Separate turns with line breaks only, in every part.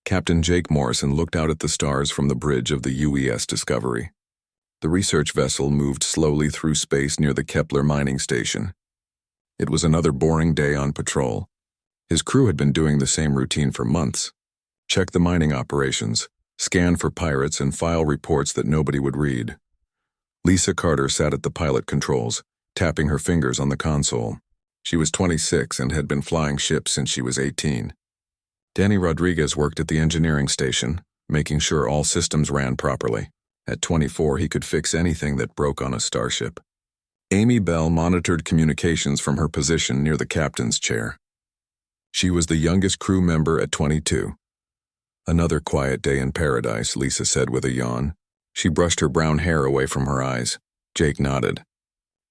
Captain Jake Morrison looked out at the stars from the bridge of the UES Discovery. The research vessel moved slowly through space near the Kepler mining station. It was another boring day on patrol. His crew had been doing the same routine for months. Check the mining operations, scan for pirates, and file reports that nobody would read. Lisa Carter sat at the pilot controls, tapping her fingers on the console. She was 26 and had been flying ships since she was 18. Danny Rodriguez worked at the engineering station, making sure all systems ran properly. At 24, he could fix anything that broke on a starship. Amy Bell monitored communications from her position near the captain's chair. She was the youngest crew member at 22. Another quiet day in paradise, Lisa said with a yawn. She brushed her brown hair away from her eyes. Jake nodded.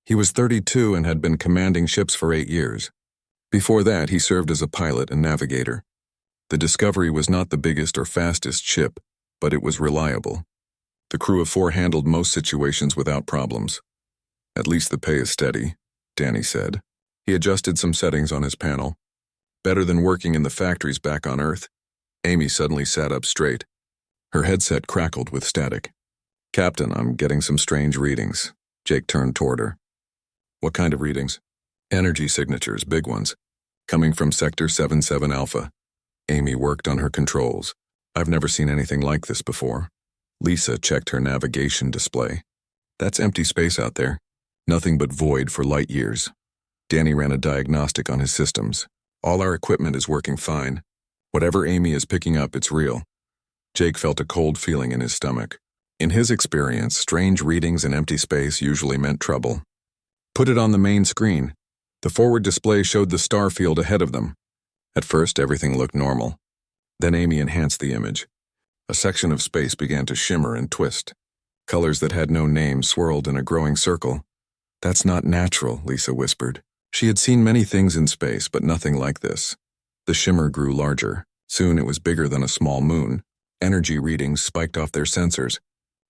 He was 32 and had been commanding ships for 8 years. Before that, he served as a pilot and navigator. The Discovery was not the biggest or fastest ship, but it was reliable. The crew of 4 handled most situations without problems. At least the pay is steady, Danny said. He adjusted some settings on his panel. Better than working in the factories back on Earth. Amy suddenly sat up straight. Her headset crackled with static. Captain, I'm getting some strange readings. Jake turned toward her. What kind of readings? Energy signatures, big ones. Coming from Sector 77 Alpha. Amy worked on her controls. I've never seen anything like this before. Lisa checked her navigation display. That's empty space out there. Nothing but void for light years. Danny ran a diagnostic on his systems. All our equipment is working fine. Whatever Amy is picking up, it's real. Jake felt a cold feeling in his stomach. In his experience, strange readings in empty space usually meant trouble. Put it on the main screen. The forward display showed the star field ahead of them. At first, everything looked normal. Then Amy enhanced the image. A section of space began to shimmer and twist. Colors that had no name swirled in a growing circle. That's not natural, Lisa whispered. She had seen many things in space, but nothing like this. The shimmer grew larger. Soon it was bigger than a small moon. Energy readings spiked off their sensors.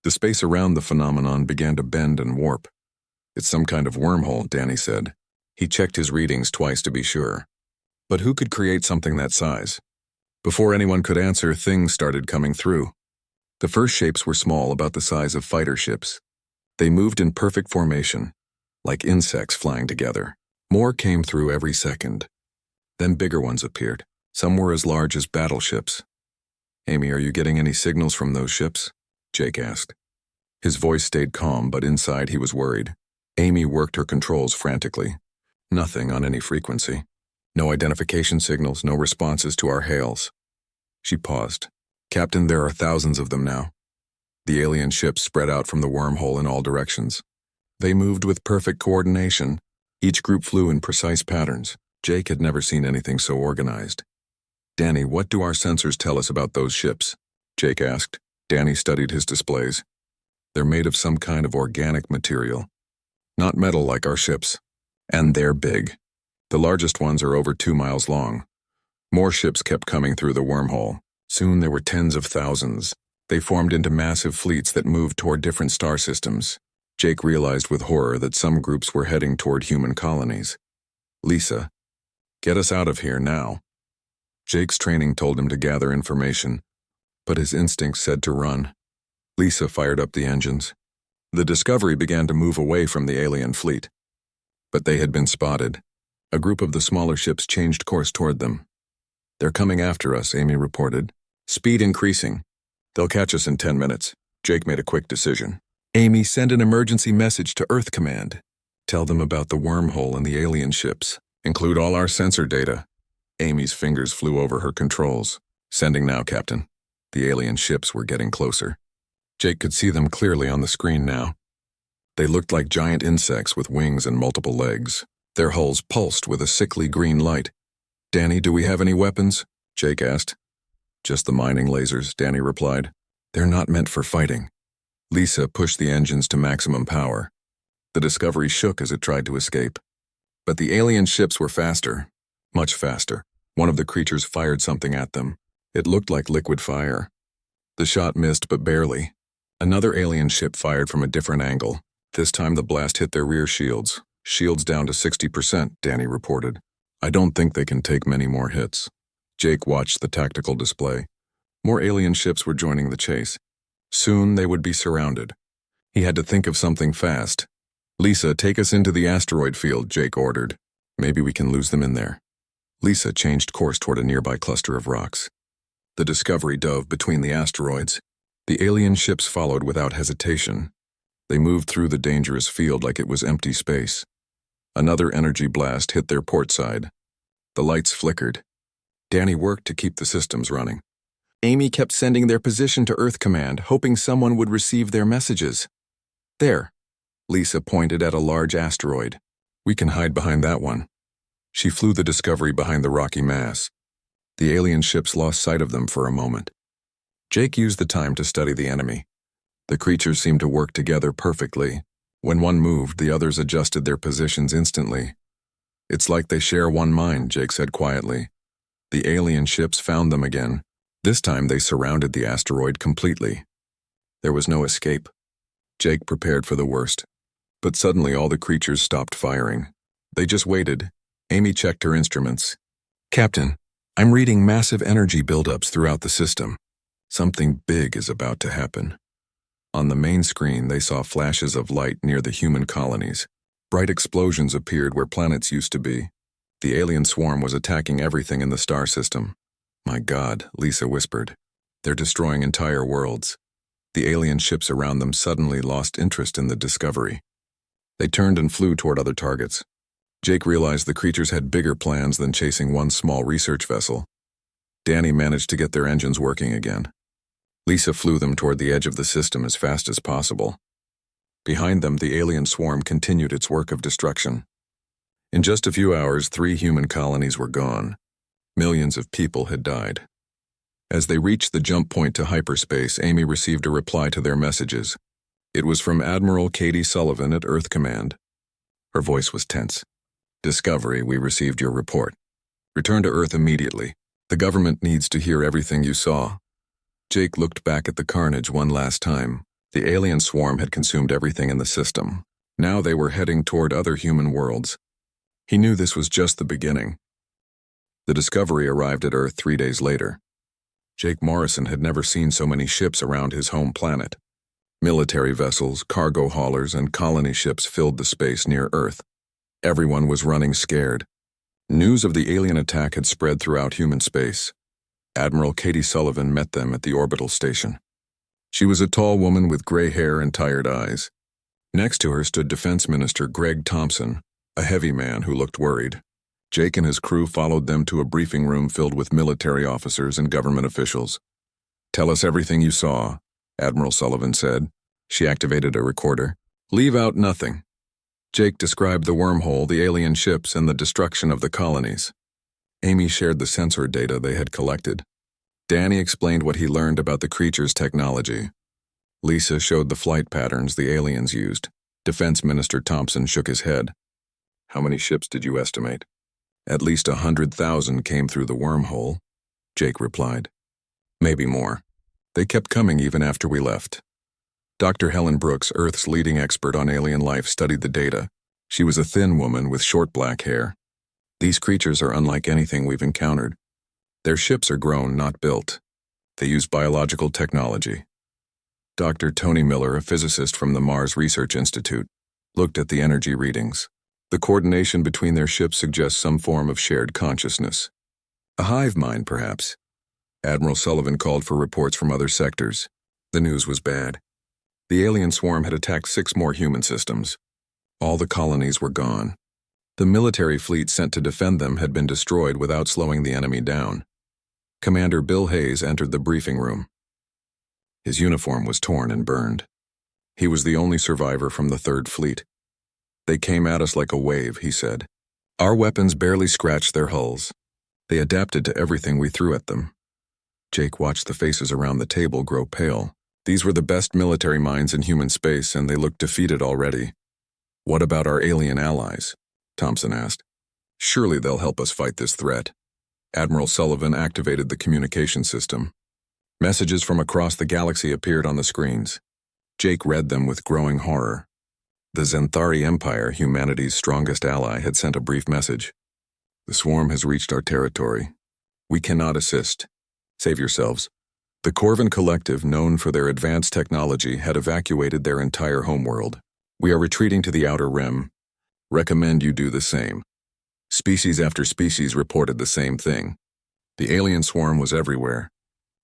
The space around the phenomenon began to bend and warp. It's some kind of wormhole, Danny said. He checked his readings twice to be sure. But who could create something that size? Before anyone could answer, things started coming through. The first shapes were small, about the size of fighter ships. They moved in perfect formation, like insects flying together. More came through every second. Then bigger ones appeared. Some were as large as battleships. Amy, are you getting any signals from those ships? Jake asked. His voice stayed calm, but inside he was worried. Amy worked her controls frantically. Nothing on any frequency. No identification signals, no responses to our hails. She paused. Captain, there are thousands of them now. The alien ships spread out from the wormhole in all directions. They moved with perfect coordination. Each group flew in precise patterns. Jake had never seen anything so organized. Danny, what do our sensors tell us about those ships? Jake asked. Danny studied his displays. They're made of some kind of organic material. Not metal like our ships. And they're big. The largest ones are over 2 miles long. More ships kept coming through the wormhole. Soon there were tens of thousands. They formed into massive fleets that moved toward different star systems. Jake realized with horror that some groups were heading toward human colonies. Lisa, get us out of here now. Jake's training told him to gather information, but his instincts said to run. Lisa fired up the engines. The Discovery began to move away from the alien fleet. But they had been spotted. A group of the smaller ships changed course toward them. They're coming after us, Amy reported. Speed increasing. They'll catch us in 10 minutes. Jake made a quick decision. Amy, send an emergency message to Earth Command. Tell them about the wormhole and the alien ships. Include all our sensor data. Amy's fingers flew over her controls. Sending now, Captain. The alien ships were getting closer. Jake could see them clearly on the screen now. They looked like giant insects with wings and multiple legs. Their hulls pulsed with a sickly green light. Danny, do we have any weapons? Jake asked. Just the mining lasers, Danny replied. They're not meant for fighting. Lisa pushed the engines to maximum power. The Discovery shook as it tried to escape. But the alien ships were faster, much faster. One of the creatures fired something at them. It looked like liquid fire. The shot missed, but barely. Another alien ship fired from a different angle. This time the blast hit their rear shields. Shields down to 60%, Danny reported. I don't think they can take many more hits. Jake watched the tactical display. More alien ships were joining the chase. Soon they would be surrounded. He had to think of something fast. "Lisa, take us into the asteroid field," Jake ordered. "Maybe we can lose them in there." Lisa changed course toward a nearby cluster of rocks. The Discovery dove between the asteroids. The alien ships followed without hesitation. They moved through the dangerous field like it was empty space. Another energy blast hit their port side. The lights flickered. Danny worked to keep the systems running. Amy kept sending their position to Earth Command, hoping someone would receive their messages. "There." Lisa pointed at a large asteroid. "We can hide behind that one." She flew the Discovery behind the rocky mass. The alien ships lost sight of them for a moment. Jake used the time to study the enemy. The creatures seemed to work together perfectly. When one moved, the others adjusted their positions instantly. "It's like they share one mind," Jake said quietly. The alien ships found them again. This time they surrounded the asteroid completely. There was no escape. Jake prepared for the worst. But suddenly all the creatures stopped firing. They just waited. Amy checked her instruments. "Captain, I'm reading massive energy buildups throughout the system. Something big is about to happen." On the main screen, they saw flashes of light near the human colonies. Bright explosions appeared where planets used to be. The alien swarm was attacking everything in the star system. "My God," Lisa whispered. "They're destroying entire worlds." The alien ships around them suddenly lost interest in the Discovery. They turned and flew toward other targets. Jake realized the creatures had bigger plans than chasing one small research vessel. Danny managed to get their engines working again. Lisa flew them toward the edge of the system as fast as possible. Behind them, the alien swarm continued its work of destruction. In just a few hours, 3 human colonies were gone. Millions of people had died. As they reached the jump point to hyperspace, Amy received a reply to their messages. It was from Admiral Katie Sullivan at Earth Command. Her voice was tense. "Discovery, we received your report. Return to Earth immediately. The government needs to hear everything you saw." Jake looked back at the carnage one last time. The alien swarm had consumed everything in the system. Now they were heading toward other human worlds. He knew this was just the beginning. The Discovery arrived at Earth 3 days later. Jake Morrison had never seen so many ships around his home planet. Military vessels, cargo haulers, and colony ships filled the space near Earth. Everyone was running scared. News of the alien attack had spread throughout human space. Admiral Katie Sullivan met them at the orbital station. She was a tall woman with gray hair and tired eyes. Next to her stood Defense Minister Greg Thompson, a heavy man who looked worried. Jake and his crew followed them to a briefing room filled with military officers and government officials. "Tell us everything you saw," Admiral Sullivan said. She activated a recorder. "Leave out nothing." Jake described the wormhole, the alien ships, and the destruction of the colonies. Amy shared the sensor data they had collected. Danny explained what he learned about the creature's technology. Lisa showed the flight patterns the aliens used. Defense Minister Thompson shook his head. "How many ships did you estimate?" "At least 100,000 came through the wormhole," Jake replied. "Maybe more. They kept coming even after we left." Dr. Helen Brooks, Earth's leading expert on alien life, studied the data. She was a thin woman with short black hair. "These creatures are unlike anything we've encountered. Their ships are grown, not built. They use biological technology." Dr. Tony Miller, a physicist from the Mars Research Institute, looked at the energy readings. The coordination between their ships suggests some form of shared consciousness. A hive mind, perhaps. Admiral Sullivan called for reports from other sectors. The news was bad. The alien swarm had attacked 6 more human systems. All the colonies were gone. The military fleet sent to defend them had been destroyed without slowing the enemy down. Commander Bill Hayes entered the briefing room. His uniform was torn and burned. He was the only survivor from the 3rd Fleet. "They came at us like a wave," he said. "Our weapons barely scratched their hulls. They adapted to everything we threw at them." Jake watched the faces around the table grow pale. These were the best military minds in human space, and they looked defeated already. "What about our alien allies?" Thompson asked. "Surely they'll help us fight this threat." Admiral Sullivan activated the communication system. Messages from across the galaxy appeared on the screens. Jake read them with growing horror. The Zenthari Empire, humanity's strongest ally, had sent a brief message. "The swarm has reached our territory. We cannot assist. Save yourselves. The Corvin Collective, known for their advanced technology, had evacuated their entire homeworld. We are retreating to the Outer Rim. Recommend you do the same. Species after species reported the same thing. The alien swarm was everywhere.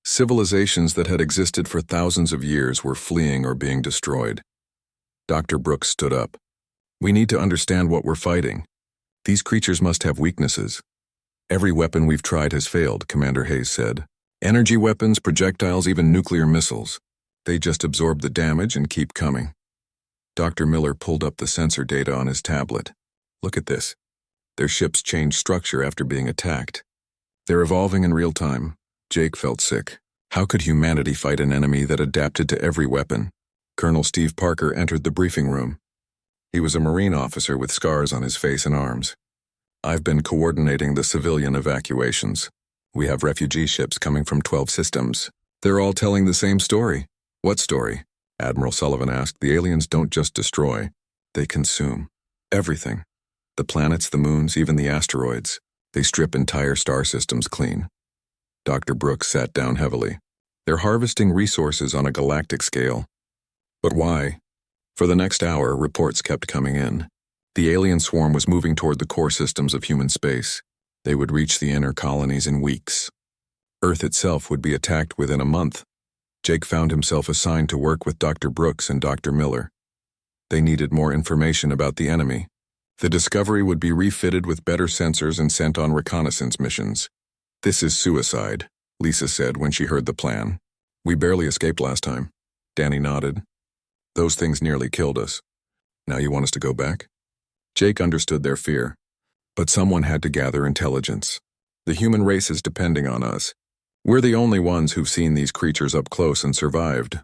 Civilizations that had existed for thousands of years were fleeing or being destroyed. Dr. Brooks stood up. We need to understand what we're fighting. These creatures must have weaknesses. Every weapon we've tried has failed, Commander Hayes said. Energy weapons, projectiles, even nuclear missiles. They just absorb the damage and keep coming. Dr. Miller pulled up the sensor data on his tablet. Look at this. Their ships changed structure after being attacked. They're evolving in real time. Jake felt sick. How could humanity fight an enemy that adapted to every weapon? Colonel Steve Parker entered the briefing room. He was a Marine officer with scars on his face and arms. I've been coordinating the civilian evacuations. We have refugee ships coming from 12 systems. They're all telling the same story. What story? Admiral Sullivan asked. The aliens don't just destroy. They consume. Everything. The planets, the moons, even the asteroids. They strip entire star systems clean. Dr. Brooks sat down heavily. They're harvesting resources on a galactic scale. But why? For the next hour, reports kept coming in. The alien swarm was moving toward the core systems of human space. They would reach the inner colonies in weeks. Earth itself would be attacked within a month. Jake found himself assigned to work with Dr. Brooks and Dr. Miller. They needed more information about the enemy. The Discovery would be refitted with better sensors and sent on reconnaissance missions. This is suicide, Lisa said when she heard the plan. We barely escaped last time. Danny nodded. Those things nearly killed us. Now you want us to go back? Jake understood their fear. But someone had to gather intelligence. The human race is depending on us. We're the only ones who've seen these creatures up close and survived.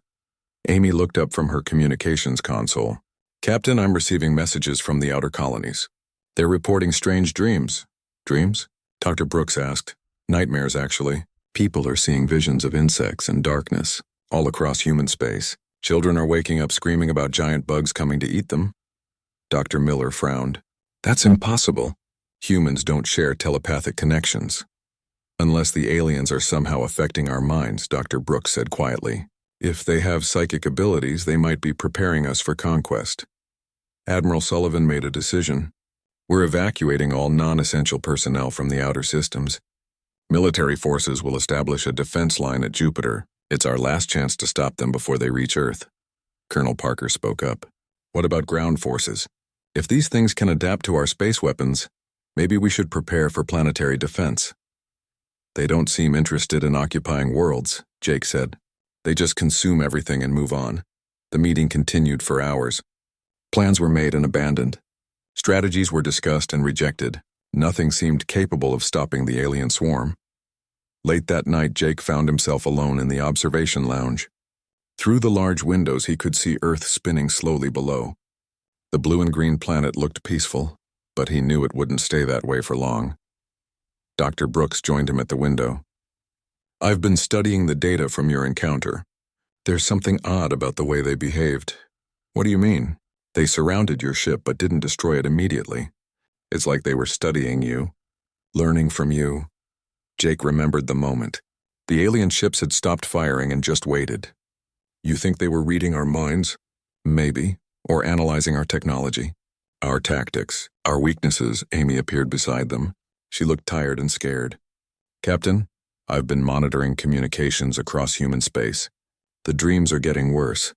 Amy looked up from her communications console. Captain, I'm receiving messages from the outer colonies. They're reporting strange dreams. Dreams? Dr. Brooks asked. Nightmares, actually. People are seeing visions of insects and darkness, all across human space. Children are waking up screaming about giant bugs coming to eat them. Dr. Miller frowned. That's impossible. Humans don't share telepathic connections. Unless the aliens are somehow affecting our minds, Dr. Brooks said quietly. If they have psychic abilities, they might be preparing us for conquest. Admiral Sullivan made a decision. We're evacuating all non-essential personnel from the outer systems. Military forces will establish a defense line at Jupiter. It's our last chance to stop them before they reach Earth. Colonel Parker spoke up. What about ground forces? If these things can adapt to our space weapons, maybe we should prepare for planetary defense. They don't seem interested in occupying worlds, Jake said. They just consume everything and move on. The meeting continued for hours. Plans were made and abandoned. Strategies were discussed and rejected. Nothing seemed capable of stopping the alien swarm. Late that night, Jake found himself alone in the observation lounge. Through the large windows, he could see Earth spinning slowly below. The blue and green planet looked peaceful, but he knew it wouldn't stay that way for long. Dr. Brooks joined him at the window. I've been studying the data from your encounter. There's something odd about the way they behaved. What do you mean? They surrounded your ship but didn't destroy it immediately. It's like they were studying you, learning from you. Jake remembered the moment. The alien ships had stopped firing and just waited. You think they were reading our minds? Maybe. Or analyzing our technology. Our tactics, our weaknesses. Amy appeared beside them. She looked tired and scared. Captain, I've been monitoring communications across human space. The dreams are getting worse.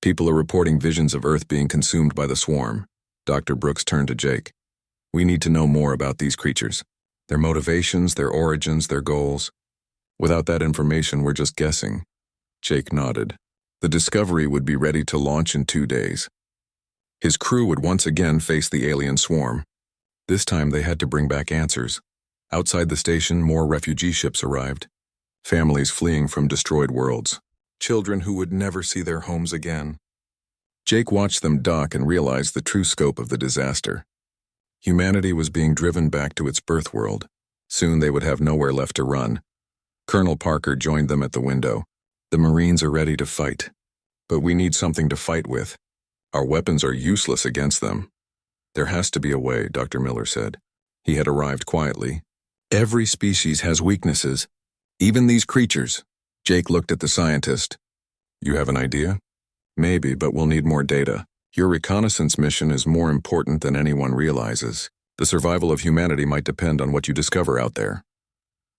People are reporting visions of Earth being consumed by the swarm. Dr. Brooks turned to Jake. We need to know more about these creatures. Their motivations, their origins, their goals. Without that information, we're just guessing. Jake nodded. The Discovery would be ready to launch in 2 days. His crew would once again face the alien swarm. This time they had to bring back answers. Outside the station, more refugee ships arrived. Families fleeing from destroyed worlds. Children who would never see their homes again. Jake watched them dock and realized the true scope of the disaster. Humanity was being driven back to its birth world. Soon they would have nowhere left to run. Colonel Parker joined them at the window. The Marines are ready to fight. But we need something to fight with. Our weapons are useless against them. There has to be a way, Dr. Miller said. He had arrived quietly. Every species has weaknesses. Even these creatures. Jake looked at the scientist. You have an idea? Maybe, but we'll need more data. Your reconnaissance mission is more important than anyone realizes. The survival of humanity might depend on what you discover out there.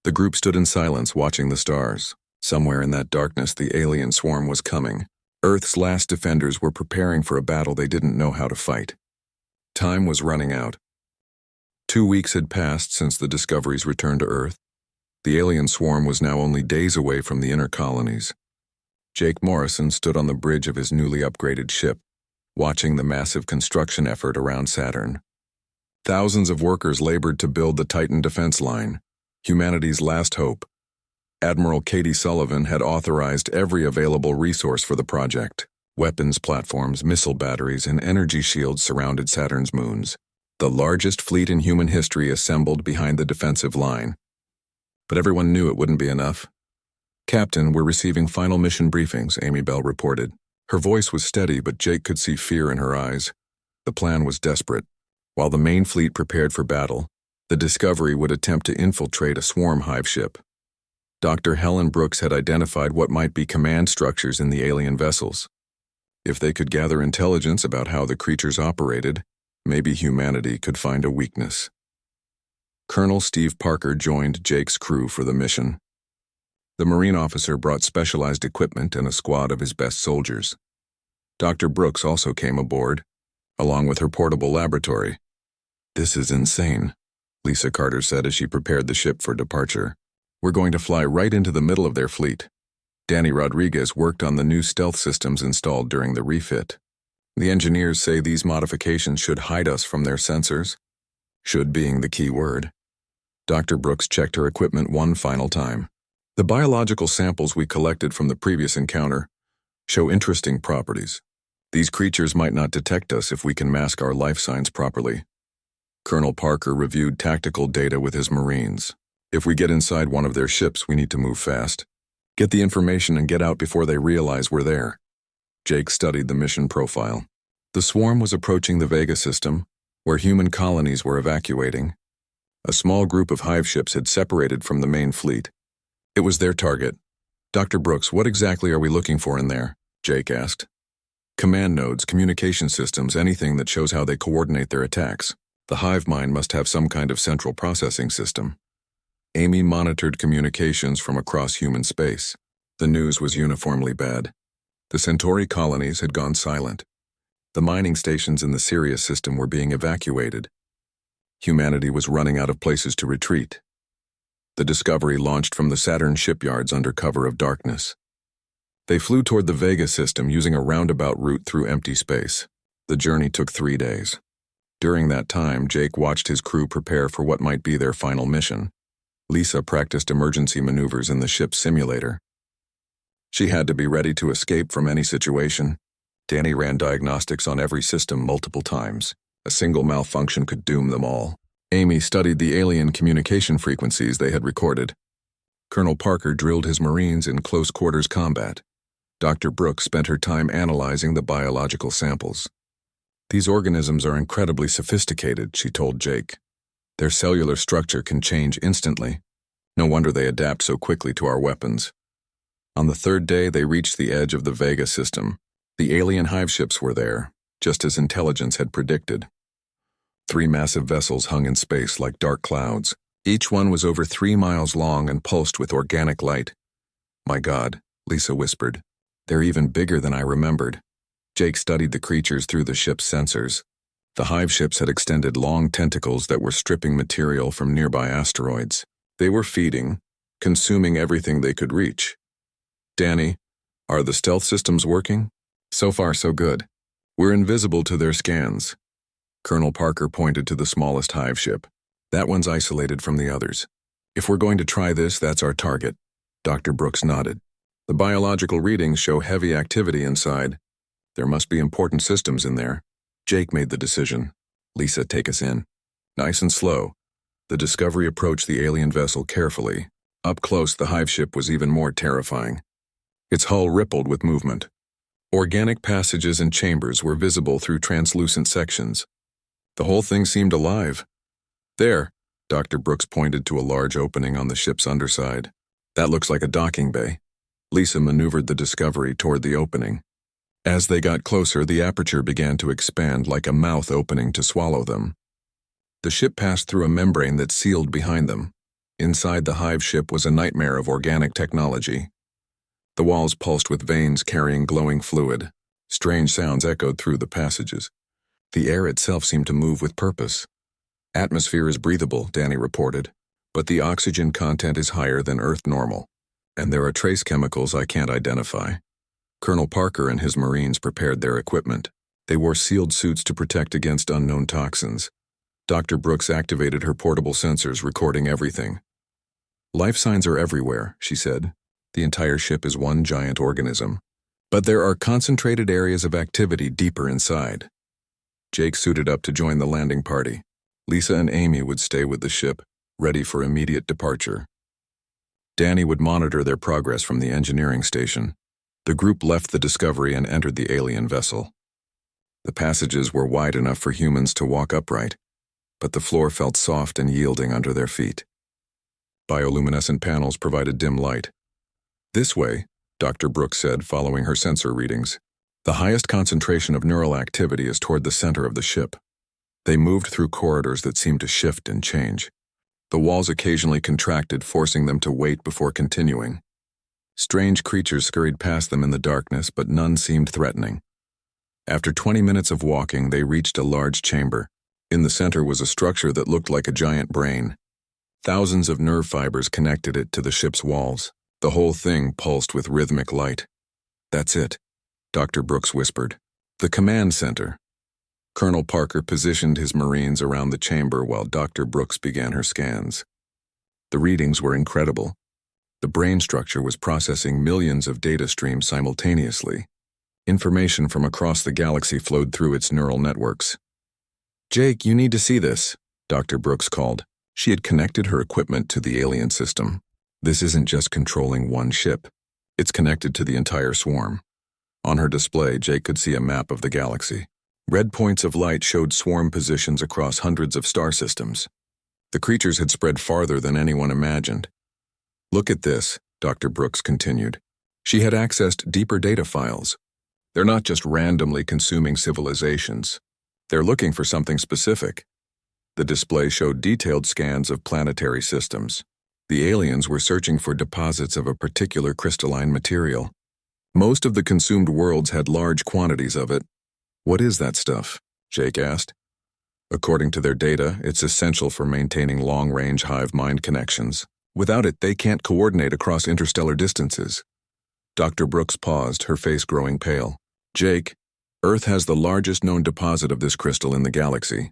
The group stood in silence, watching the stars. Somewhere in that darkness, the alien swarm was coming. Earth's last defenders were preparing for a battle they didn't know how to fight. Time was running out. 2 weeks had passed since the Discovery's return to Earth. The alien swarm was now only days away from the inner colonies. Jake Morrison stood on the bridge of his newly upgraded ship, watching the massive construction effort around Saturn. Thousands of workers labored to build the Titan defense line, humanity's last hope. Admiral Katie Sullivan had authorized every available resource for the project. Weapons platforms, missile batteries, and energy shields surrounded Saturn's moons. The largest fleet in human history assembled behind the defensive line. But everyone knew it wouldn't be enough. Captain, we're receiving final mission briefings, Amy Bell reported. Her voice was steady, but Jake could see fear in her eyes. The plan was desperate. While the main fleet prepared for battle, the Discovery would attempt to infiltrate a swarm hive ship. Dr. Helen Brooks had identified what might be command structures in the alien vessels. If they could gather intelligence about how the creatures operated, maybe humanity could find a weakness. Colonel Steve Parker joined Jake's crew for the mission. The Marine officer brought specialized equipment and a squad of his best soldiers. Dr. Brooks also came aboard, along with her portable laboratory. This is insane, Lisa Carter said as she prepared the ship for departure. We're going to fly right into the middle of their fleet. Danny Rodriguez worked on the new stealth systems installed during the refit. The engineers say these modifications should hide us from their sensors. Should being the key word. Dr. Brooks checked her equipment one final time. The biological samples we collected from the previous encounter show interesting properties. These creatures might not detect us if we can mask our life signs properly. Colonel Parker reviewed tactical data with his Marines. If we get inside one of their ships, we need to move fast. Get the information and get out before they realize we're there. Jake studied the mission profile. The swarm was approaching the Vega system, where human colonies were evacuating. A small group of hive ships had separated from the main fleet. It was their target. Dr. Brooks, what exactly are we looking for in there? Jake asked. Command nodes, communication systems, anything that shows how they coordinate their attacks. The hive mind must have some kind of central processing system. Amy monitored communications from across human space. The news was uniformly bad. The Centauri colonies had gone silent. The mining stations in the Sirius system were being evacuated. Humanity was running out of places to retreat. The Discovery launched from the Saturn shipyards under cover of darkness. They flew toward the Vega system using a roundabout route through empty space. The journey took 3 days. During that time, Jake watched his crew prepare for what might be their final mission. Lisa practiced emergency maneuvers in the ship's simulator. She had to be ready to escape from any situation. Danny ran diagnostics on every system multiple times. A single malfunction could doom them all. Amy studied the alien communication frequencies they had recorded. Colonel Parker drilled his Marines in close-quarters combat. Dr. Brooks spent her time analyzing the biological samples. These organisms are incredibly sophisticated, she told Jake. Their cellular structure can change instantly. No wonder they adapt so quickly to our weapons. On the 3rd day, they reached the edge of the Vega system. The alien hive ships were there, just as intelligence had predicted. 3 massive vessels hung in space like dark clouds. Each one was over 3 miles long and pulsed with organic light. My God, Lisa whispered. They're even bigger than I remembered. Jake studied the creatures through the ship's sensors. The hive ships had extended long tentacles that were stripping material from nearby asteroids. They were feeding, consuming everything they could reach. Danny, are the stealth systems working? So far, so good. We're invisible to their scans. Colonel Parker pointed to the smallest hive ship. That one's isolated from the others. If we're going to try this, that's our target. Dr. Brooks nodded. The biological readings show heavy activity inside. There must be important systems in there. Jake made the decision. Lisa, take us in. Nice and slow. The Discovery approached the alien vessel carefully. Up close, the hive ship was even more terrifying. Its hull rippled with movement. Organic passages and chambers were visible through translucent sections. The whole thing seemed alive. There, Dr. Brooks pointed to a large opening on the ship's underside. That looks like a docking bay. Lisa maneuvered the Discovery toward the opening. As they got closer, the aperture began to expand like a mouth opening to swallow them. The ship passed through a membrane that sealed behind them. Inside the hive ship was a nightmare of organic technology. The walls pulsed with veins carrying glowing fluid. Strange sounds echoed through the passages. The air itself seemed to move with purpose. "Atmosphere is breathable," Danny reported, "but the oxygen content is higher than Earth normal, and there are trace chemicals I can't identify." Colonel Parker and his Marines prepared their equipment. They wore sealed suits to protect against unknown toxins. Dr. Brooks activated her portable sensors, recording everything. "Life signs are everywhere," she said. "The entire ship is one giant organism. But there are concentrated areas of activity deeper inside." Jake suited up to join the landing party. Lisa and Amy would stay with the ship, ready for immediate departure. Danny would monitor their progress from the engineering station. The group left the Discovery and entered the alien vessel. The passages were wide enough for humans to walk upright, but the floor felt soft and yielding under their feet. Bioluminescent panels provided dim light. "This way," Dr. Brooks said, following her sensor readings. "The highest concentration of neural activity is toward the center of the ship." They moved through corridors that seemed to shift and change. The walls occasionally contracted, forcing them to wait before continuing. Strange creatures scurried past them in the darkness, but none seemed threatening. After 20 minutes of walking, they reached a large chamber. In the center was a structure that looked like a giant brain. Thousands of nerve fibers connected it to the ship's walls. The whole thing pulsed with rhythmic light. "That's it," Dr. Brooks whispered. "The command center." Colonel Parker positioned his Marines around the chamber while Dr. Brooks began her scans. The readings were incredible. The brain structure was processing millions of data streams simultaneously. Information from across the galaxy flowed through its neural networks. "Jake, you need to see this," Dr. Brooks called. She had connected her equipment to the alien system. "This isn't just controlling one ship. It's connected to the entire swarm." On her display, Jake could see a map of the galaxy. Red points of light showed swarm positions across hundreds of star systems. The creatures had spread farther than anyone imagined. "Look at this," Dr. Brooks continued. She had accessed deeper data files. "They're not just randomly consuming civilizations. They're looking for something specific." The display showed detailed scans of planetary systems. The aliens were searching for deposits of a particular crystalline material. Most of the consumed worlds had large quantities of it. "What is that stuff?" Jake asked. "According to their data, it's essential for maintaining long-range hive-mind connections. Without it, they can't coordinate across interstellar distances." Dr. Brooks paused, her face growing pale. "Jake, Earth has the largest known deposit of this crystal in the galaxy.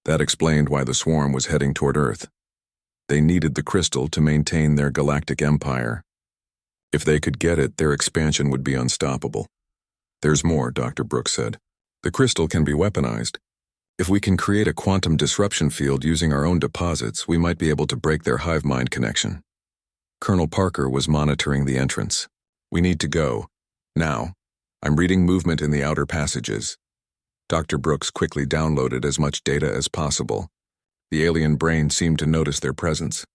That explained why the swarm was heading toward Earth. They needed the crystal to maintain their galactic empire. If they could get it, their expansion would be unstoppable." "There's more," Dr. Brooks said. "The crystal can be weaponized. If we can create a quantum disruption field using our own deposits, we might be able to break their hive-mind connection." Colonel Parker was monitoring the entrance. "We need to go. Now. I'm reading movement in the outer passages." Dr. Brooks quickly downloaded as much data as possible. The alien brain seemed to notice their presence.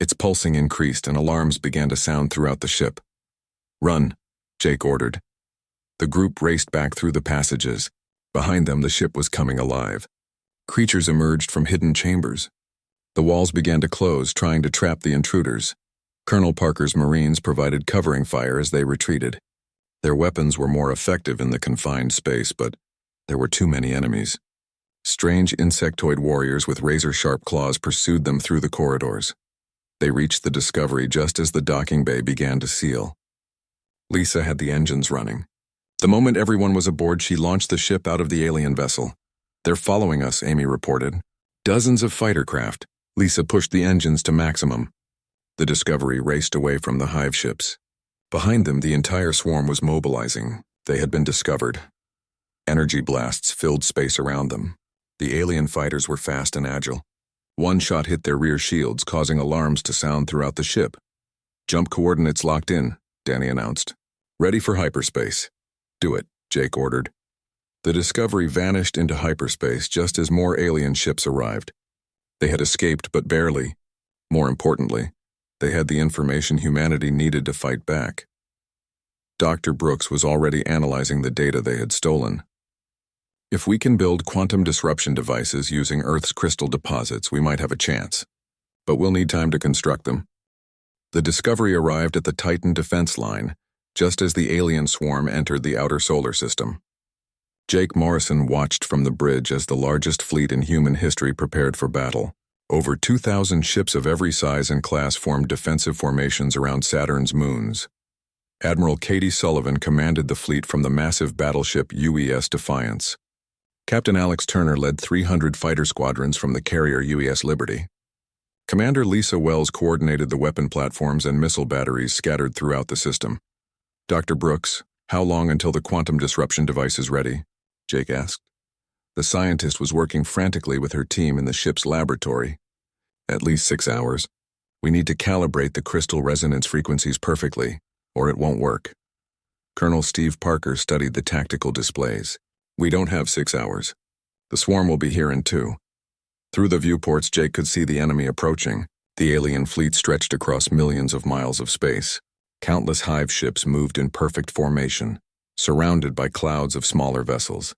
Its pulsing increased and alarms began to sound throughout the ship. "Run," Jake ordered. The group raced back through the passages. Behind them, the ship was coming alive. Creatures emerged from hidden chambers. The walls began to close, trying to trap the intruders. Colonel Parker's Marines provided covering fire as they retreated. Their weapons were more effective in the confined space, but there were too many enemies. Strange insectoid warriors with razor-sharp claws pursued them through the corridors. They reached the Discovery just as the docking bay began to seal. Lisa had the engines running. The moment everyone was aboard, she launched the ship out of the alien vessel. "They're following us," Amy reported. "Dozens of fighter craft." Lisa pushed the engines to maximum. The Discovery raced away from the hive ships. Behind them, the entire swarm was mobilizing. They had been discovered. Energy blasts filled space around them. The alien fighters were fast and agile. One shot hit their rear shields, causing alarms to sound throughout the ship. "Jump coordinates locked in," Danny announced. "Ready for hyperspace." "Do it," Jake ordered. The Discovery vanished into hyperspace just as more alien ships arrived. They had escaped, but barely. More importantly, they had the information humanity needed to fight back. Dr. Brooks was already analyzing the data they had stolen. If we can build quantum disruption devices using Earth's crystal deposits, we might have a chance. But we'll need time to construct them. The Discovery arrived at the Titan defense line, just as the alien swarm entered the outer solar system. Jake Morrison watched from the bridge as the largest fleet in human history prepared for battle. Over 2,000 ships of every size and class formed defensive formations around Saturn's moons. Admiral Katie Sullivan commanded the fleet from the massive battleship UES Defiance. Captain Alex Turner led 300 fighter squadrons from the carrier UES Liberty. Commander Lisa Wells coordinated the weapon platforms and missile batteries scattered throughout the system. Dr. Brooks, how long until the quantum disruption device is ready? Jake asked. The scientist was working frantically with her team in the ship's laboratory. At least 6 hours. We need to calibrate the crystal resonance frequencies perfectly, or it won't work. Colonel Steve Parker studied the tactical displays. We don't have 6 hours. The swarm will be here in 2. Through the viewports, Jake could see the enemy approaching. The alien fleet stretched across millions of miles of space. Countless hive ships moved in perfect formation, surrounded by clouds of smaller vessels.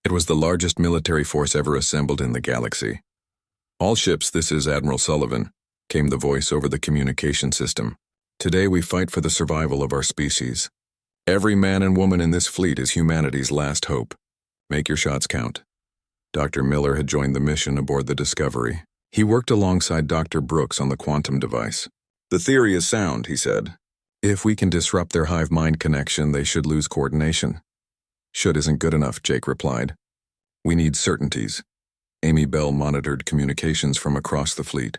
It was the largest military force ever assembled in the galaxy. All ships, this is Admiral Sullivan, came the voice over the communication system. Today we fight for the survival of our species. Every man and woman in this fleet is humanity's last hope. Make your shots count. Dr. Miller had joined the mission aboard the Discovery. He worked alongside Dr. Brooks on the quantum device. The theory is sound, he said. If we can disrupt their hive-mind connection, they should lose coordination. Should isn't good enough, Jake replied. We need certainties. Amy Bell monitored communications from across the fleet.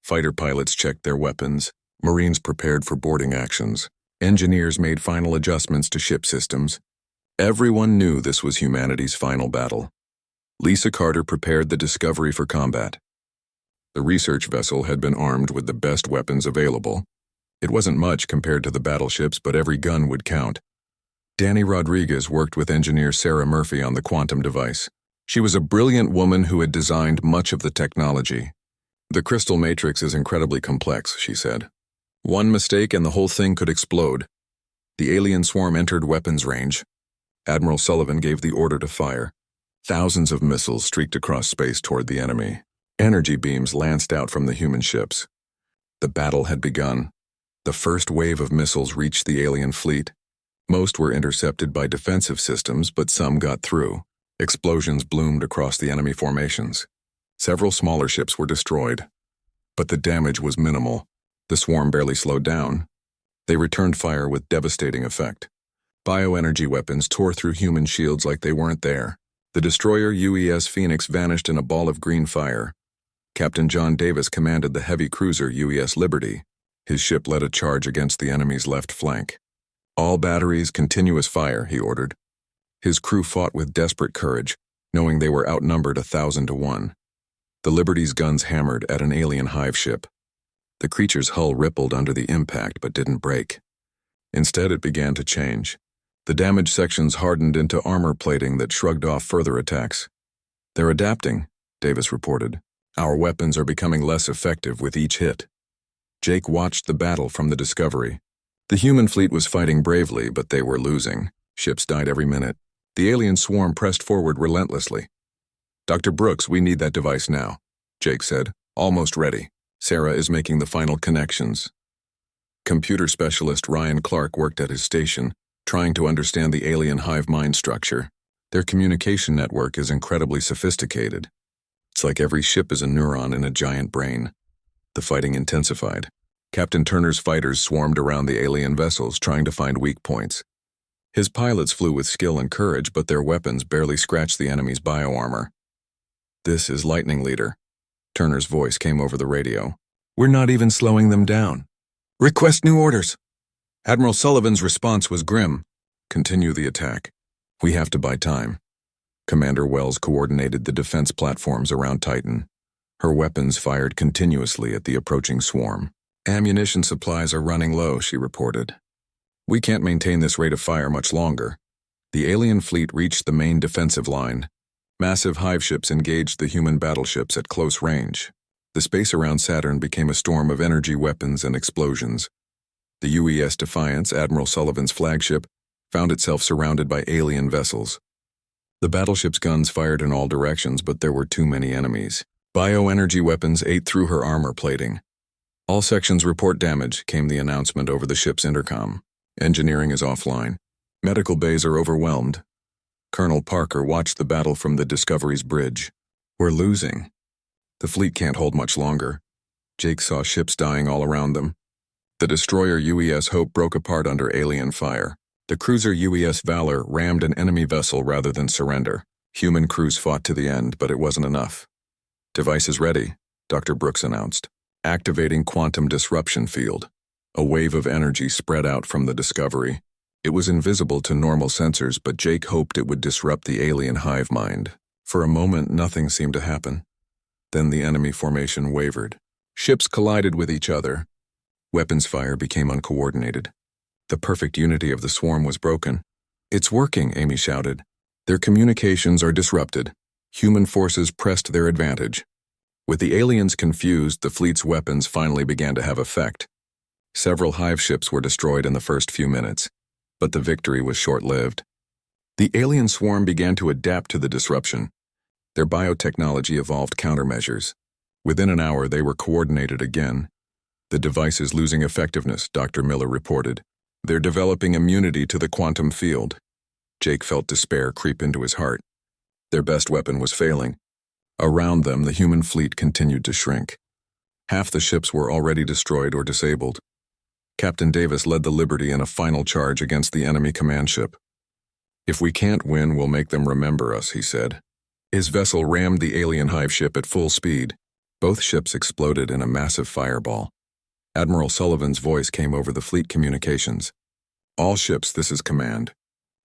Fighter pilots checked their weapons. Marines prepared for boarding actions. Engineers made final adjustments to ship systems. Everyone knew this was humanity's final battle. Lisa Carter prepared the Discovery for combat. The research vessel had been armed with the best weapons available. It wasn't much compared to the battleships, but every gun would count. Danny Rodriguez worked with engineer Sarah Murphy on the quantum device. She was a brilliant woman who had designed much of the technology. The crystal matrix is incredibly complex, she said. One mistake and the whole thing could explode. The alien swarm entered weapons range. Admiral Sullivan gave the order to fire. Thousands of missiles streaked across space toward the enemy. Energy beams lanced out from the human ships. The battle had begun. The first wave of missiles reached the alien fleet. Most were intercepted by defensive systems, but some got through. Explosions bloomed across the enemy formations. Several smaller ships were destroyed. But the damage was minimal. The swarm barely slowed down. They returned fire with devastating effect. Bioenergy weapons tore through human shields like they weren't there. The destroyer UES Phoenix vanished in a ball of green fire. Captain John Davis commanded the heavy cruiser UES Liberty. His ship led a charge against the enemy's left flank. All batteries, continuous fire, he ordered. His crew fought with desperate courage, knowing they were outnumbered 1,000 to 1. The Liberty's guns hammered at an alien hive ship. The creature's hull rippled under the impact but didn't break. Instead, it began to change. The damaged sections hardened into armor plating that shrugged off further attacks. They're adapting, Davis reported. Our weapons are becoming less effective with each hit. Jake watched the battle from the Discovery. The human fleet was fighting bravely, but they were losing. Ships died every minute. The alien swarm pressed forward relentlessly. Dr. Brooks, we need that device now, Jake said. Almost ready. Sarah is making the final connections. Computer specialist Ryan Clark worked at his station, trying to understand the alien hive mind structure. Their communication network is incredibly sophisticated. It's like every ship is a neuron in a giant brain. The fighting intensified. Captain Turner's fighters swarmed around the alien vessels, trying to find weak points. His pilots flew with skill and courage, but their weapons barely scratched the enemy's bioarmor. This is Lightning Leader. Turner's voice came over the radio. We're not even slowing them down. Request new orders. Admiral Sullivan's response was grim. Continue the attack. We have to buy time. Commander Wells coordinated the defense platforms around Titan. Her weapons fired continuously at the approaching swarm. Ammunition supplies are running low, she reported. We can't maintain this rate of fire much longer. The alien fleet reached the main defensive line. Massive hive ships engaged the human battleships at close range. The space around Saturn became a storm of energy weapons and explosions. The UES Defiance, Admiral Sullivan's flagship, found itself surrounded by alien vessels. The battleship's guns fired in all directions, but there were too many enemies. Bioenergy weapons ate through her armor plating. All sections report damage, came the announcement over the ship's intercom. Engineering is offline. Medical bays are overwhelmed. Colonel Parker watched the battle from the Discovery's bridge. We're losing. The fleet can't hold much longer. Jake saw ships dying all around them. The destroyer UES Hope broke apart under alien fire. The cruiser UES Valor rammed an enemy vessel rather than surrender. Human crews fought to the end, but it wasn't enough. Devices ready, Dr. Brooks announced. Activating quantum disruption field. A wave of energy spread out from the Discovery. It was invisible to normal sensors, but Jake hoped it would disrupt the alien hive mind. For a moment, nothing seemed to happen. Then the enemy formation wavered. Ships collided with each other. Weapons fire became uncoordinated. The perfect unity of the swarm was broken. It's working, Amy shouted. Their communications are disrupted. Human forces pressed their advantage. With the aliens confused, the fleet's weapons finally began to have effect. Several hive ships were destroyed in the first few minutes, but the victory was short-lived. The alien swarm began to adapt to the disruption. Their biotechnology evolved countermeasures. Within an hour, they were coordinated again. The device is losing effectiveness, Dr. Miller reported. They're developing immunity to the quantum field. Jake felt despair creep into his heart. Their best weapon was failing. Around them, the human fleet continued to shrink. Half the ships were already destroyed or disabled. Captain Davis led the Liberty in a final charge against the enemy command ship. If we can't win, we'll make them remember us, he said. His vessel rammed the alien hive ship at full speed. Both ships exploded in a massive fireball. Admiral Sullivan's voice came over the fleet communications. All ships, this is command.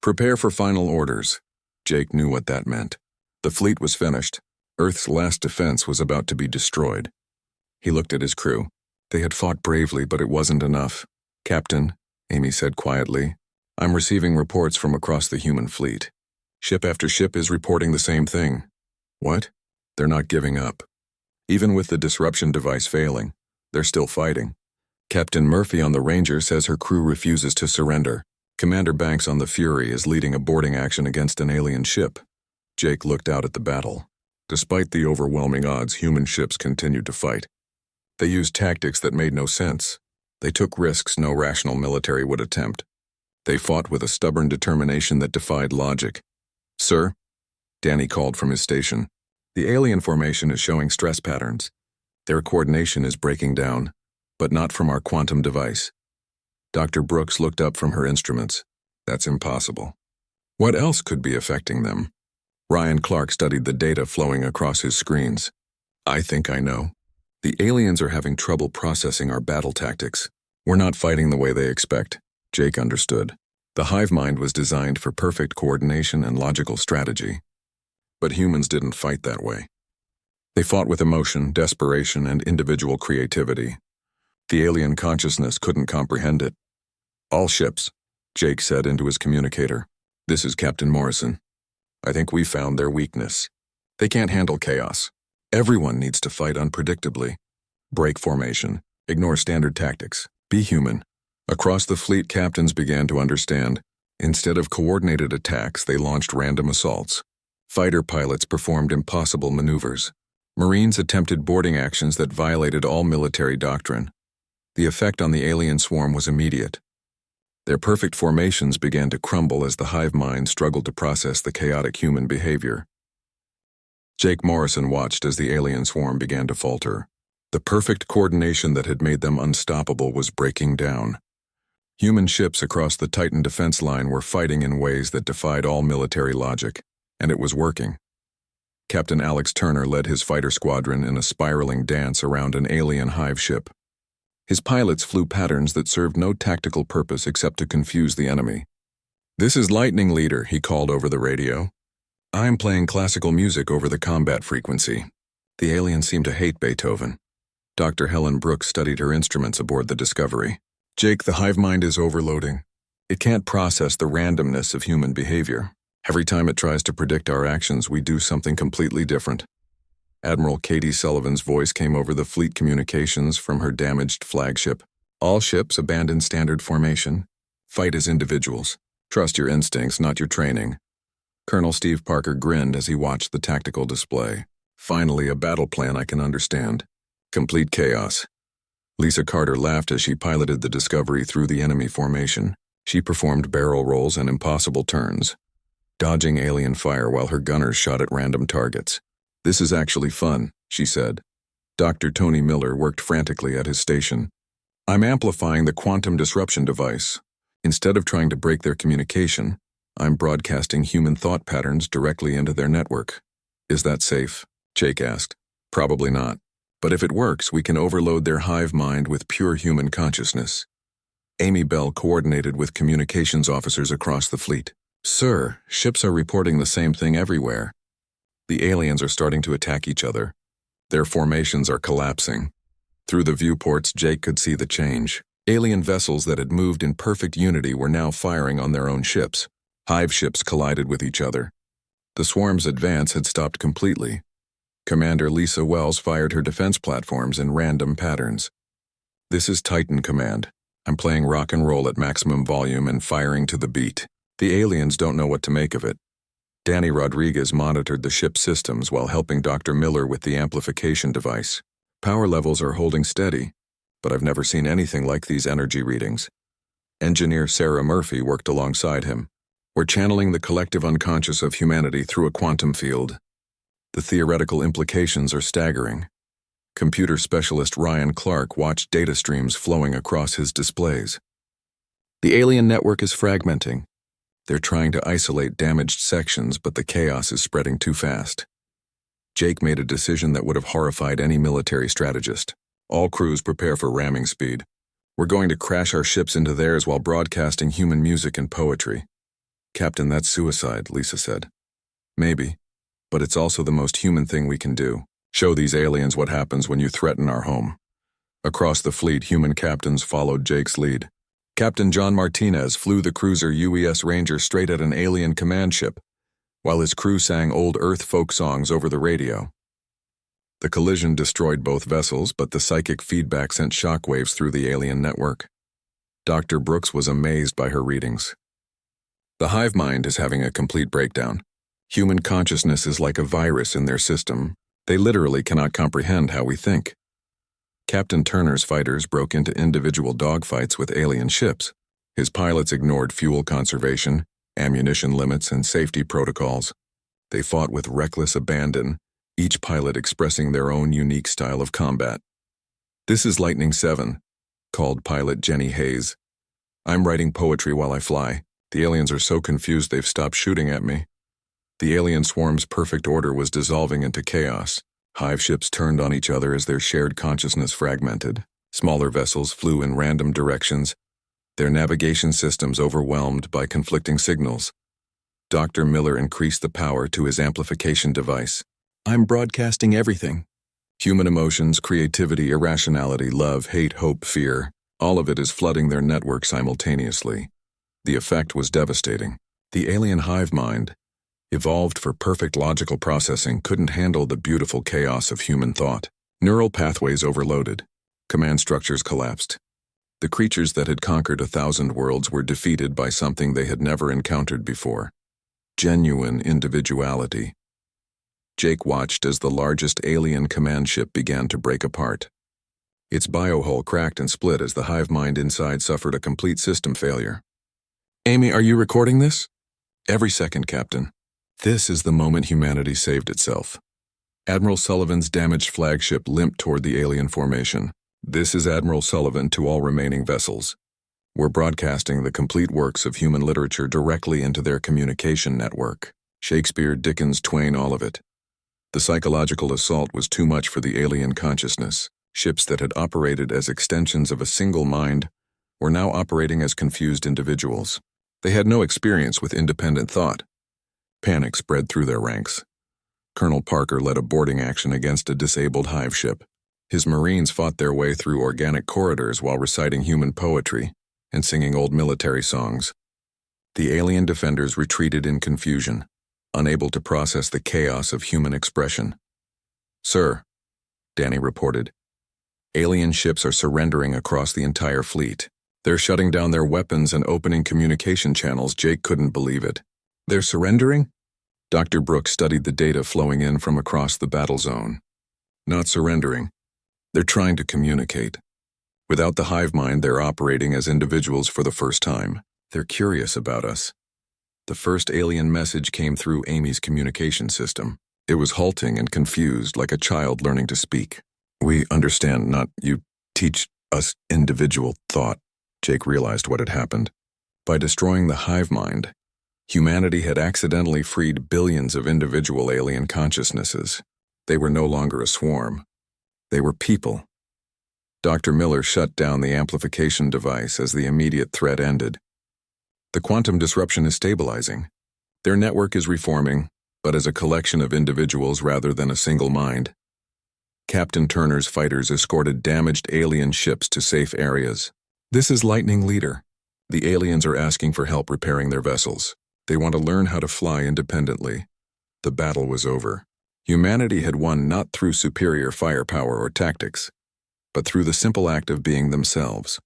Prepare for final orders. Jake knew what that meant. The fleet was finished. Earth's last defense was about to be destroyed. He looked at his crew. They had fought bravely, but it wasn't enough. Captain, Amy said quietly, I'm receiving reports from across the human fleet. Ship after ship is reporting the same thing. What? They're not giving up. Even with the disruption device failing, they're still fighting. Captain Murphy on the Ranger says her crew refuses to surrender. Commander Banks on the Fury is leading a boarding action against an alien ship. Jake looked out at the battle. Despite the overwhelming odds, human ships continued to fight. They used tactics that made no sense. They took risks no rational military would attempt. They fought with a stubborn determination that defied logic. Sir? Danny called from his station. The alien formation is showing stress patterns. Their coordination is breaking down, but not from our quantum device. Dr. Brooks looked up from her instruments. That's impossible. What else could be affecting them? Ryan Clark studied the data flowing across his screens. I think I know. The aliens are having trouble processing our battle tactics. We're not fighting the way they expect. Jake understood. The hive mind was designed for perfect coordination and logical strategy. But humans didn't fight that way. They fought with emotion, desperation, and individual creativity. The alien consciousness couldn't comprehend it. All ships, Jake said into his communicator. This is Captain Morrison. I think we found their weakness. They can't handle chaos. Everyone needs to fight unpredictably. Break formation. Ignore standard tactics. Be human. Across the fleet, captains began to understand. Instead of coordinated attacks, they launched random assaults. Fighter pilots performed impossible maneuvers. Marines attempted boarding actions that violated all military doctrine. The effect on the alien swarm was immediate. Their perfect formations began to crumble as the hive mind struggled to process the chaotic human behavior. Jake Morrison watched as the alien swarm began to falter. The perfect coordination that had made them unstoppable was breaking down. Human ships across the Titan defense line were fighting in ways that defied all military logic, and it was working. Captain Alex Turner led his fighter squadron in a spiraling dance around an alien hive ship. His pilots flew patterns that served no tactical purpose except to confuse the enemy. This is Lightning Leader, he called over the radio. I'm playing classical music over the combat frequency. The aliens seemed to hate Beethoven. Dr. Helen Brooks studied her instruments aboard the Discovery. Jake, the hive mind is overloading. It can't process the randomness of human behavior. Every time it tries to predict our actions, we do something completely different. Admiral Katie Sullivan's voice came over the fleet communications from her damaged flagship. All ships abandon standard formation. Fight as individuals. Trust your instincts, not your training. Colonel Steve Parker grinned as he watched the tactical display. Finally, a battle plan I can understand. Complete chaos. Lisa Carter laughed as she piloted the Discovery through the enemy formation. She performed barrel rolls and impossible turns, dodging alien fire while her gunners shot at random targets. "This is actually fun," she said. Dr. Tony Miller worked frantically at his station. "I'm amplifying the quantum disruption device. Instead of trying to break their communication, I'm broadcasting human thought patterns directly into their network." "Is that safe?" Jake asked. "Probably not. But if it works, we can overload their hive mind with pure human consciousness." Amy Bell coordinated with communications officers across the fleet. "Sir, ships are reporting the same thing everywhere. The aliens are starting to attack each other. Their formations are collapsing." Through the viewports, Jake could see the change. Alien vessels that had moved in perfect unity were now firing on their own ships. Hive ships collided with each other. The swarm's advance had stopped completely. Commander Lisa Wells fired her defense platforms in random patterns. "This is Titan Command. I'm playing rock and roll at maximum volume and firing to the beat. The aliens don't know what to make of it." Danny Rodriguez monitored the ship's systems while helping Dr. Miller with the amplification device. "Power levels are holding steady, but I've never seen anything like these energy readings." Engineer Sarah Murphy worked alongside him. "We're channeling the collective unconscious of humanity through a quantum field. The theoretical implications are staggering." Computer specialist Ryan Clark watched data streams flowing across his displays. "The alien network is fragmenting. They're trying to isolate damaged sections, but the chaos is spreading too fast." Jake made a decision that would have horrified any military strategist. "All crews prepare for ramming speed. We're going to crash our ships into theirs while broadcasting human music and poetry." "Captain, that's suicide," Lisa said. "Maybe, but it's also the most human thing we can do. Show these aliens what happens when you threaten our home." Across the fleet, human captains followed Jake's lead. Captain John Martinez flew the cruiser UES Ranger straight at an alien command ship, while his crew sang old Earth folk songs over the radio. The collision destroyed both vessels, but the psychic feedback sent shockwaves through the alien network. Dr. Brooks was amazed by her readings. "The hive mind is having a complete breakdown. Human consciousness is like a virus in their system. They literally cannot comprehend how we think." Captain Turner's fighters broke into individual dogfights with alien ships. His pilots ignored fuel conservation, ammunition limits, and safety protocols. They fought with reckless abandon, each pilot expressing their own unique style of combat. "This is Lightning 7, called pilot Jenny Hayes. "I'm writing poetry while I fly. The aliens are so confused they've stopped shooting at me." The alien swarm's perfect order was dissolving into chaos. Hive ships turned on each other as their shared consciousness fragmented. Smaller vessels flew in random directions, their navigation systems overwhelmed by conflicting signals. Dr. Miller increased the power to his amplification device. "I'm broadcasting everything. Human emotions, creativity, irrationality, love, hate, hope, fear. All of it is flooding their network simultaneously." The effect was devastating. The alien hive mind, evolved for perfect logical processing, couldn't handle the beautiful chaos of human thought. Neural pathways overloaded. Command structures collapsed. The creatures that had conquered 1,000 worlds were defeated by something they had never encountered before. Genuine individuality. Jake watched as the largest alien command ship began to break apart. Its biohull cracked and split as the hive mind inside suffered a complete system failure. "Amy, are you recording this?" "Every second, Captain. This is the moment humanity saved itself." Admiral Sullivan's damaged flagship limped toward the alien formation. "This is Admiral Sullivan to all remaining vessels. We're broadcasting the complete works of human literature directly into their communication network. Shakespeare, Dickens, Twain, all of it." The psychological assault was too much for the alien consciousness. Ships that had operated as extensions of a single mind were now operating as confused individuals. They had no experience with independent thought. Panic spread through their ranks. Colonel Parker led a boarding action against a disabled hive ship. His Marines fought their way through organic corridors while reciting human poetry and singing old military songs. The alien defenders retreated in confusion, unable to process the chaos of human expression. "Sir," Danny reported, Alien ships are surrendering across the entire fleet. They're shutting down their weapons and opening communication channels. Jake couldn't believe it. They're surrendering? Dr. Brooks studied the data flowing in from across the battle zone. Not surrendering. They're trying to communicate. Without the hive mind, they're operating as individuals for the first time. They're curious about us. The first alien message came through Amy's communication system. It was halting and confused, like a child learning to speak. We understand, not you teach us individual thought. Jake realized what had happened. By destroying the hive mind, humanity had accidentally freed billions of individual alien consciousnesses. They were no longer a swarm. They were people. Dr. Miller shut down the amplification device as the immediate threat ended. The quantum disruption is stabilizing. Their network is reforming, but as a collection of individuals rather than a single mind. Captain Turner's fighters escorted damaged alien ships to safe areas. This is Lightning Leader. The aliens are asking for help repairing their vessels. They want to learn how to fly independently. The battle was over. Humanity had won not through superior firepower or tactics, but through the simple act of being themselves.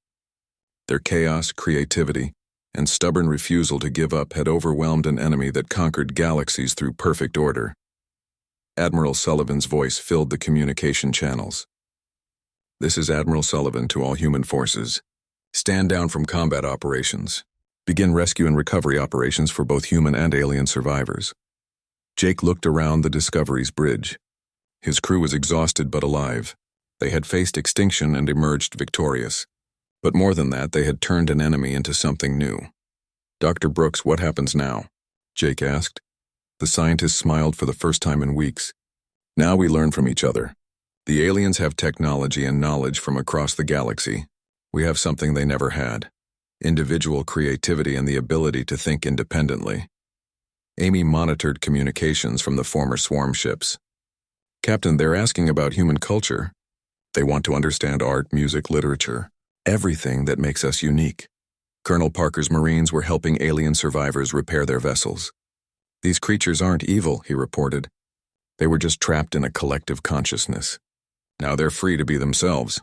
Their chaos, creativity, and stubborn refusal to give up had overwhelmed an enemy that conquered galaxies through perfect order. Admiral Sullivan's voice filled the communication channels. This is Admiral Sullivan to all human forces. Stand down from combat operations. Begin rescue and recovery operations for both human and alien survivors. Jake looked around the Discovery's bridge. His crew was exhausted but alive. They had faced extinction and emerged victorious. But more than that, they had turned an enemy into something new. Dr. Brooks, what happens now? Jake asked. The scientist smiled for the first time in weeks. Now we learn from each other. The aliens have technology and knowledge from across the galaxy. We have something they never had. Individual creativity and the ability to think independently. Amy monitored communications from the former swarm ships. Captain, they're asking about human culture. They want to understand art, music, literature, everything that makes us unique. Colonel Parker's Marines were helping alien survivors repair their vessels. These creatures aren't evil, he reported. They were just trapped in a collective consciousness. Now they're free to be themselves.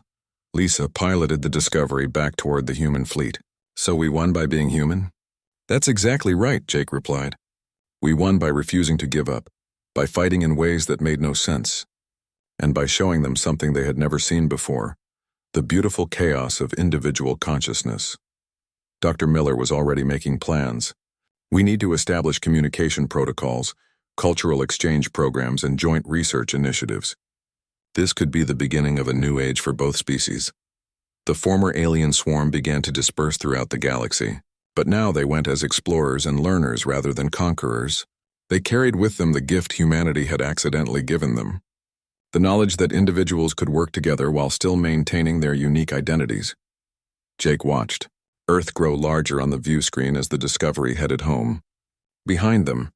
Lisa piloted the Discovery back toward the human fleet. So we won by being human? That's exactly right, Jake replied. We won by refusing to give up, by fighting in ways that made no sense, and by showing them something they had never seen before, the beautiful chaos of individual consciousness. Dr. Miller was already making plans. We need to establish communication protocols, cultural exchange programs, and joint research initiatives. This could be the beginning of a new age for both species. The former alien swarm began to disperse throughout the galaxy, but now they went as explorers and learners rather than conquerors. They carried with them the gift humanity had accidentally given them, the knowledge that individuals could work together while still maintaining their unique identities. Jake watched Earth grow larger on the view screen as the Discovery headed home. Behind them,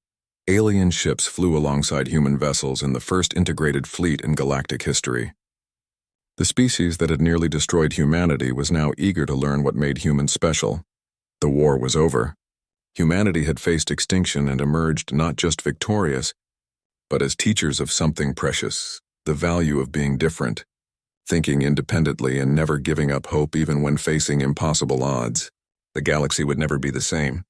alien ships flew alongside human vessels in the first integrated fleet in galactic history. The species that had nearly destroyed humanity was now eager to learn what made humans special. The war was over. Humanity had faced extinction and emerged not just victorious, but as teachers of something precious, the value of being different, thinking independently and never giving up hope even when facing impossible odds. The galaxy would never be the same.